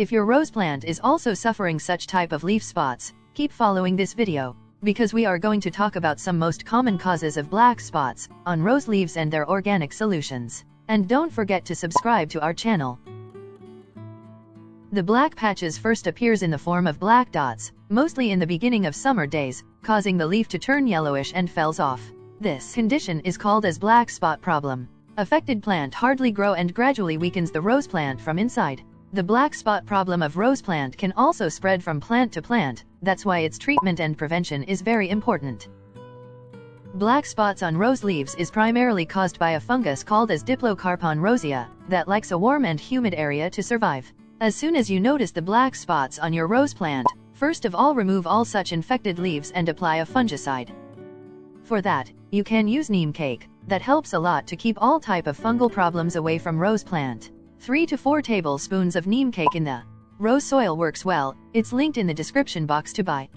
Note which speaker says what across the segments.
Speaker 1: If your rose plant is also suffering such type of leaf spots, keep following this video, because we are going to talk about some most common causes of black spots on rose leaves and their organic solutions. And don't forget to subscribe to our channel. The black patches first appears in the form of black dots, mostly in the beginning of summer days, causing the leaf to turn yellowish and falls off. This condition is called as black spot problem. Affected plant hardly grow and gradually weakens the rose plant from inside. The black spot problem of rose plant can also spread from plant to plant, that's why its treatment and prevention is very important. Black spots on rose leaves is primarily caused by a fungus called as Diplocarpon Rosae, that likes a warm and humid area to survive. As soon as you notice the black spots on your rose plant, first of all remove all such infected leaves and apply a fungicide. For that, you can use Neem Cake, that helps a lot to keep all type of fungal problems away from rose plant. 3 to 4 tablespoons of Neem Cake in the rose soil works well, it's linked in the description box to buy.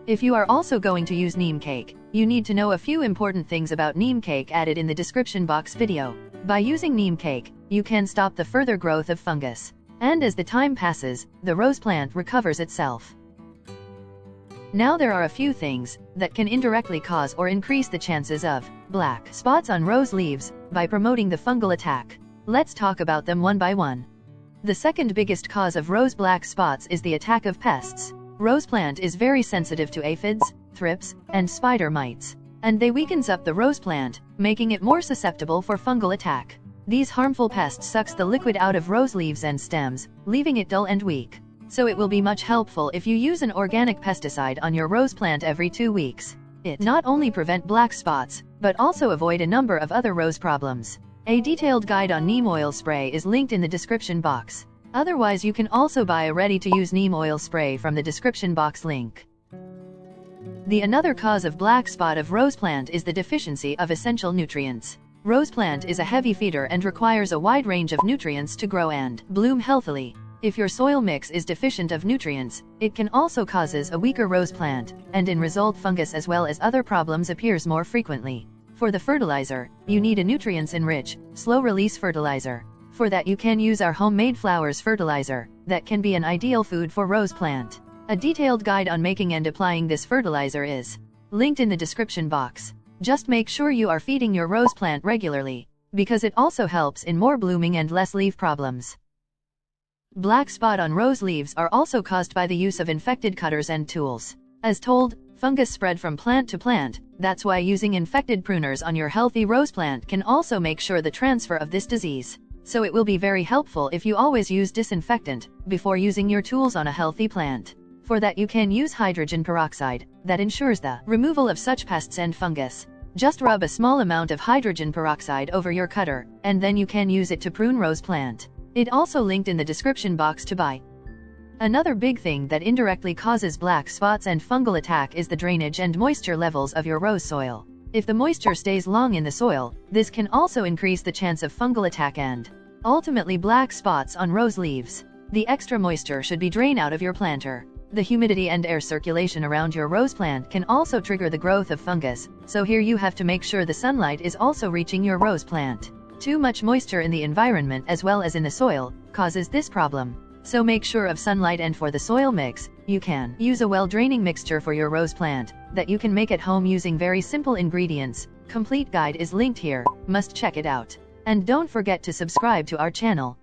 Speaker 1: If you are also going to use Neem Cake, you need to know a few important things about Neem Cake added in the description box video. By using Neem Cake, you can stop the further growth of fungus. And as the time passes, the rose plant recovers itself. Now there are a few things that can indirectly cause or increase the chances of black spots on rose leaves by promoting the fungal attack. Let's talk about them one by one. The second biggest cause of rose black spots is the attack of pests. Rose plant is very sensitive to aphids, thrips, and spider mites, and they weakens up the rose plant, making it more susceptible for fungal attack. These harmful pests sucks the liquid out of rose leaves and stems, leaving it dull and weak. So it will be much helpful if you use an organic pesticide on your rose plant every 2 weeks. It not only prevent black spots, but also avoid a number of other rose problems. A detailed guide on Neem Oil Spray is linked in the description box. Otherwise you can also buy a ready-to-use Neem Oil Spray from the description box link. Another cause of black spot of rose plant is the deficiency of essential nutrients. Rose plant is a heavy feeder and requires a wide range of nutrients to grow and bloom healthily. If your soil mix is deficient of nutrients, it can also causes a weaker rose plant, and in result fungus as well as other problems appears more frequently. For the fertilizer, you need a nutrients-enriched, slow-release fertilizer. For that you can use our homemade flowers fertilizer, that can be an ideal food for rose plant. A detailed guide on making and applying this fertilizer is linked in the description box. Just make sure you are feeding your rose plant regularly, because it also helps in more blooming and less leaf problems. Black spot on rose leaves are also caused by the use of infected cutters and tools. As told, fungus spread from plant to plant, that's why using infected pruners on your healthy rose plant can also make sure the transfer of this disease. So it will be very helpful if you always use disinfectant before using your tools on a healthy plant. For that you can use hydrogen peroxide, that ensures the removal of such pests and fungus. Just rub a small amount of hydrogen peroxide over your cutter, and then you can use it to prune rose plant. It also linked in the description box to buy. Another big thing that indirectly causes black spots and fungal attack is the drainage and moisture levels of your rose soil. If the moisture stays long in the soil, this can also increase the chance of fungal attack and ultimately black spots on rose leaves. The extra moisture should be drained out of your planter. The humidity and air circulation around your rose plant can also trigger the growth of fungus, so here you have to make sure the sunlight is also reaching your rose plant. Too much moisture in the environment as well as in the soil causes this problem. So make sure of sunlight, and for the soil mix, you can use a well-draining mixture for your rose plant that you can make at home using very simple ingredients. Complete guide is linked here, must check it out. And don't forget to subscribe to our channel.